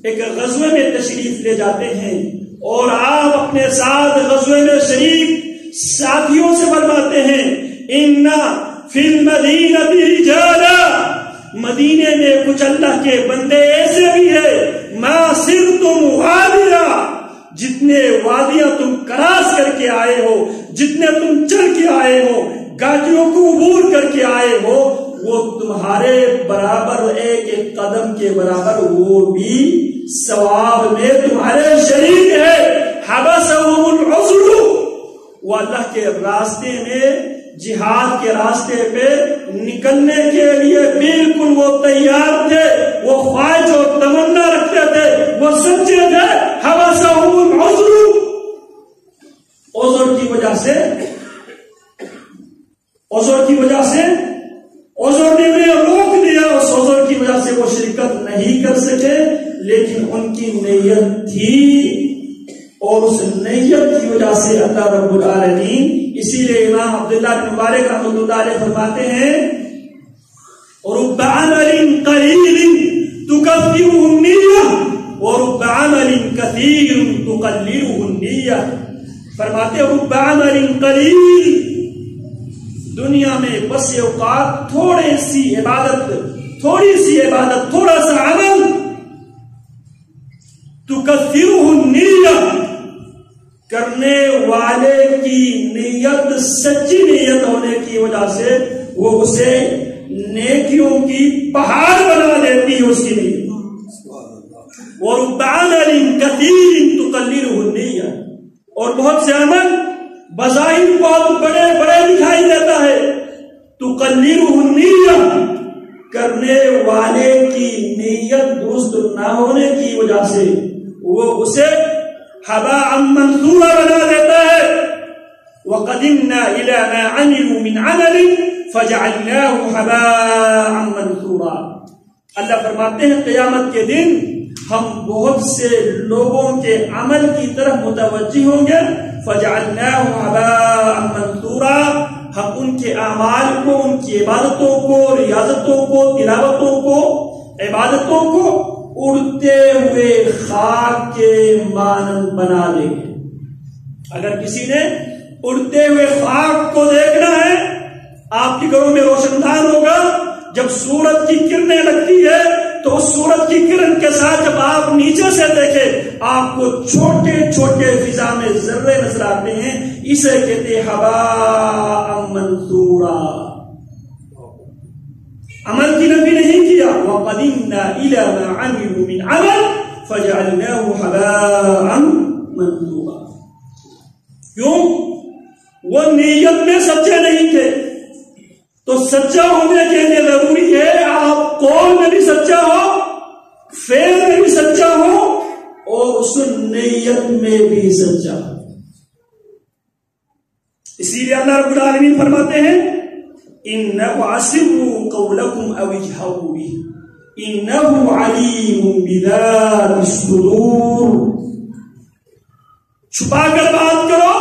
ایک غزوے میں تشریف لے جاتے ہیں اور آپ اپنے ساتھ غزوے میں شریک ساتھیوں سے فرماتے ہیں ان فی المدینہ رجالا، مدینے میں کچھ اللہ کے بندے ایسے بھی ہیں ما سرتم وادیا، جتنے وادیاں تم کراس کر کے آئے ہو، جتنے تم چل کے آئے ہو، گاٹیوں کو عبور کر کے آئے ہو، وہ تمہارے برابر ایک ایک قدم کے برابر وہ بھی ثواب میں تمہارے شریک ہے۔ حبسہم العذر، وہ اللہ کے راستے میں جہاد کے راستے پہ نکلنے کے لیے بالکل وہ تیار تھے، وہ خواہش اور تمنا رکھتے تھے، وہ سچے تھے۔ حبسہم العذر، عذر کی وجہ سے عذر نے انہیں روک دیا، اس عذر کی وجہ سے وہ شرکت نہیں کر سکے، لیکن ان کی نیت تھی اور اس نیت کی وجہ سے اللہ رب العالمین، اسی لیے امام عبداللہ بن مبارک رحمۃ اللہ علیہ فرماتے ہیں رب عمل قلیل تکفرہ النیہ ورب عمل کثیر تقللہ النیہ، فرماتے رب عمل قلیل، دنیا میں بس اوقات تھوڑی سی عبادت، تھوڑا سا عمل، تکفرہ النیہ، کرنے والے کی نیت سچی نیت ہونے کی وجہ سے وہ اسے نیکیوں کی پہاڑ بنا دیتی ہے اس کی نیت۔ وَرُبَّ عَمَلٍ كَثِيرٍ تُقَلِّلُهُ النِّيَّةَ، اور بہت سے عمل بظاہر بہت بڑے بڑے دکھائی دیتا ہے، تُقَلِّلُهُ النِّيَّةَ، کرنے والے کی نیت درست نہ ہونے کی وجہ سے وہ اسے حباء منثورا بنا دیتا ہے۔ وَقَدِمْنَا إِلَى مَا عَمِلُوا مِنْ عَمَلٍ فَجَعَلْنَاهُ حَبَاءً مَنثُورًا، اللہ فرماتے ہیں قیامت کے دن ہم بہت سے لوگوں کے عمل کی طرف متوجہ ہوں گے، فَجَعَلْنَاهُ حَبَاءً مَنثُورًا، ہم ان کے اعمال کو، ان کی عبادتوں کو، ریاضتوں کو، تلاوتوں کو، عبادتوں کو اڑتے ہوئے خاک کے مانند بنا لیں گے۔ اگر کسی نے اڑتے ہوئے خاک کو دیکھنا ہے، آپ کے گھروں میں روشن دان ہوگا، جب سورج کی کرنیں لگتی ہے تو اس سورج کی کرن کے ساتھ جب آپ نیچے سے دیکھیں آپ کو چھوٹے چھوٹے فضا میں ذرے نظر آتے ہیں، اسے کہتے ہیں حباء منثورا۔ عمل کی نفی نہیں کیا، وَقَدِمْنَا إِلَى مَا عَمِلُوا مِنْ عَمَلٍ فَجَعَلْنَاهُ حَبَاءً مَنثُورًا۔ کیوں؟ وہ نیت میں سچے نہیں تھے، تو سچا ہونے کے لیے ضروری ہے آپ قول میں بھی سچا ہو، فعل میں بھی سچا ہو، اور اس نیت میں بھی سچا ہو۔ اسی لیے اللہ رب العالمین فرماتے ہیں إِنَّهُ عَسِرُّوا قَوْلَكُمْ أَوْ اجْهَرُوا بِهِ إِنَّهُ عَلِيمٌ بِذَاتِ الصُّدُورِ، چھپا کر بات کرو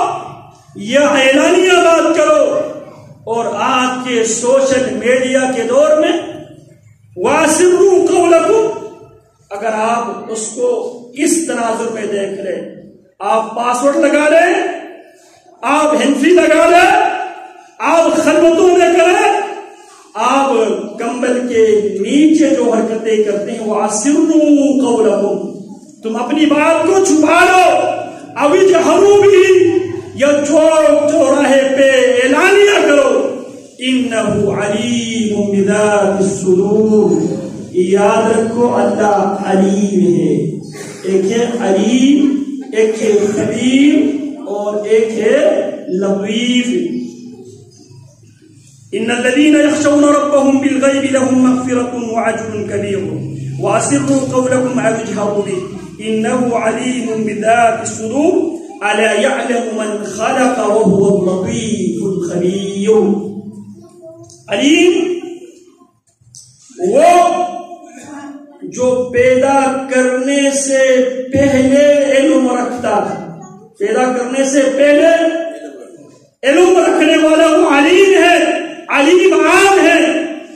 یا اعلانیہ بات کرو، اور آج کے سوشل میڈیا کے دور میں وَاسِرُّوا قَوْلَكُمْ، اگر آپ اس کو اس تناظر میں دیکھ لیں، آپ پاسورڈ لگا لیں، آپ ہنفی لگا لیں، آپ خلوتوں میں کریں، آپ کمبل کے نیچے جو حرکتیں کرتے ہیں وَاسِرُّوا قَوْلَكُمْ، تم اپنی بات کو چھپا لو، اَوْ اجْهَرُوا بِهِ، یا چوک چوراہے پہ اعلانیہ کرو، إِنَّهُ عَلِيمٌ بِذَاتِ الصُّدُورِ، یاد رکھو اللہ علیم ہے، ایک ہے علیم، ایک ہے خبیر، اور ایک ہے لطیف۔ إِنَّ الَّذِينَ يَخْشَوْنَ رَبَّهُمْ بِالْغَيْبِ لَهُمْ مَغْفِرَةٌ وَأَجْرٌ كَبِيرٌ وَأَسِرُّوا قَوْلَكُمْ أَوْ اجْهَرُوا بِهِ إِنَّهُ عَلِيمٌ بِذَاتِ الصُّدُورِ أَلَا يَعْلَمُ مَنْ خَلَقَ وَهُوَ اللَّطِيفُ الْخَبِيرُ۔ علیم وہ جو پیدا کرنے سے پہلے علم رکھتا تھا، پیدا کرنے سے پہلے علم رکھنے والا وہ علیم ہے، علیم عام ہے،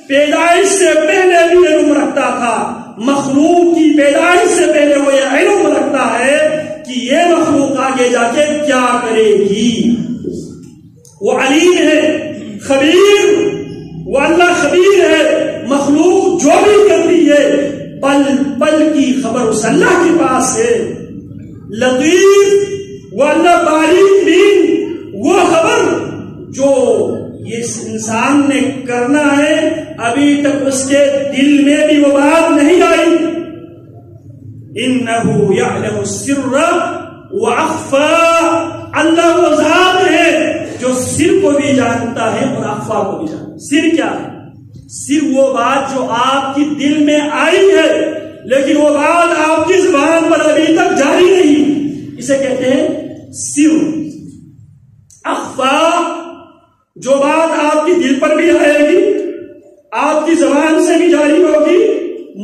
پیدائش سے پہلے بھی علم رکھتا تھا، مخلوق کی پیدائش سے پہلے آگے جا کے کیا کرے گی. وہ علیم ہے، خبیر، وہ اللہ خبیر ہے. مخلوق جو بھی کرتی ہے پل پل کی خبر اس اللہ کے پاس ہے. لطیف، وہ اللہ باریک بین، وہ خبر جو اس انسان نے کرنا ہے ابھی تک اس کے دل میں بھی وہ بات نہیں آئی. انہ یعلم السر واخفا، اللہ وہ ذات ہے جو سر کو بھی جانتا ہے اور اخفا کو بھی جانتا ہے. سر کیا ہے؟ سر وہ بات جو آپ کی دل میں آئی ہے لیکن وہ بات آپ کی زبان پر ابھی تک جاری نہیں، اسے کہتے ہیں سر. اخفا، جو بات آپ کی دل پر بھی آئے گی، آپ کی زبان سے بھی جاری ہوگی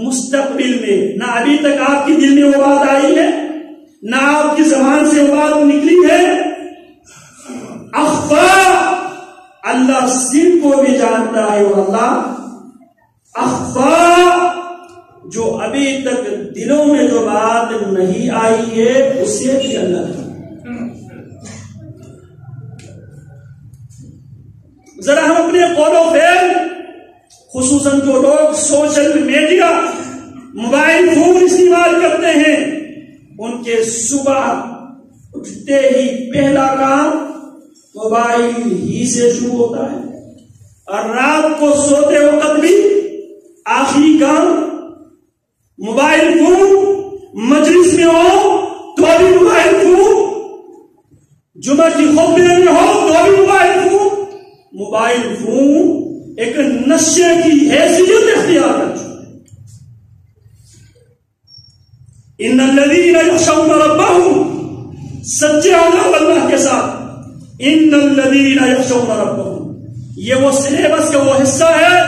مستقبل میں، نہ ابھی تک آپ کی دل میں وہ بات آئی ہے نہ آپ کی زبان سے وہ بات نکلی ہے. اخفا، اللہ سر کو بھی جانتا ہے اور اللہ اخفا، جو ابھی تک دلوں میں جو بات نہیں آئی ہے اسے بھی اللہ جانتا. ذرا ہم اپنے قول و فعل، خصوصاً جو لوگ سوشل میڈیا، موبائل فون استعمال کرتے ہیں، ان کے صبح اٹھتے ہی پہلا کام موبائل ہی سے شروع ہوتا ہے اور رات کو سوتے وقت بھی آخری کام موبائل فون. مجلس میں ہو تو بھی موبائل فون، جمعہ کی خطبے میں ہو تو بھی موبائل فون. موبائل فون ایک نشے کی حیثیت اختیار کر چکا ہے. ان الذین یخشون ربهم، سچے ہونا اللہ کے ساتھ. ان الذین یخشون ربهم، یہ وہ سلیبس کا وہ حصہ ہے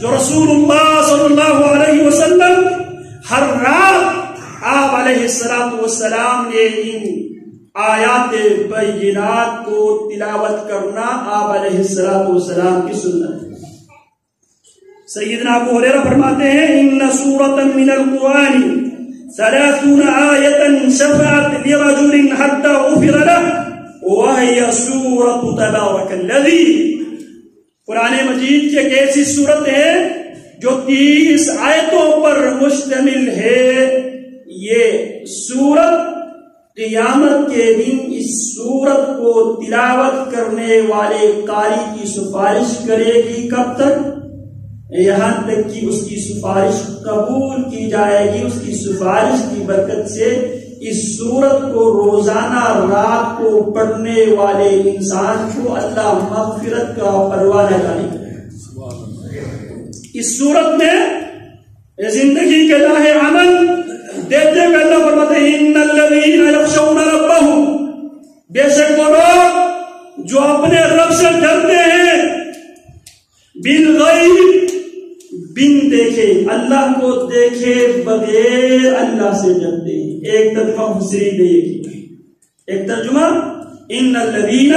جو رسول اللہ صلی اللہ علیہ وسلم ہر رات آپ علیہ السلام نے ان آیات بینات کو تلاوت کرنا آپ علیہ السلام کی سنت ہے. سیدنا ابو ہریرہ فرماتے ہیں ان سورۃ من القرآن 30 آیۃ شفعت لرجل حتى غفر له وهي سورۃ تبارک الذی. قرآن مجید کی ایک ایسی سورت ہے جو 30 آیتوں پر مشتمل ہے. یہ سورت قیامت کے دن اس سورت کو تلاوت کرنے والے قاری کی سفارش کرے گی. کب تک؟ یہاں تک کہ اس کی سفارش قبول کی جائے گی. اس کی سفارش کی برکت سے اس سورت کو روزانہ رات کو پڑھنے والے انسان کو اللہ مغفرت کا پروانہ جاری کرے گا. اس سورت میں زندگی کے راہ عمل دیتے ہوئے اللہ فرماتے ہیں ان الذین یخشون ربهم، بے شک وہ لوگ جو اپنے رب سے ڈرتے ہیں، بالغیب، بن دیکھے، اللہ کو دیکھے بغیر اللہ سے ڈرتے ہیں. ایک ترجمہ مفسرین نے یہ کیا، ایک ترجمہ ان الذین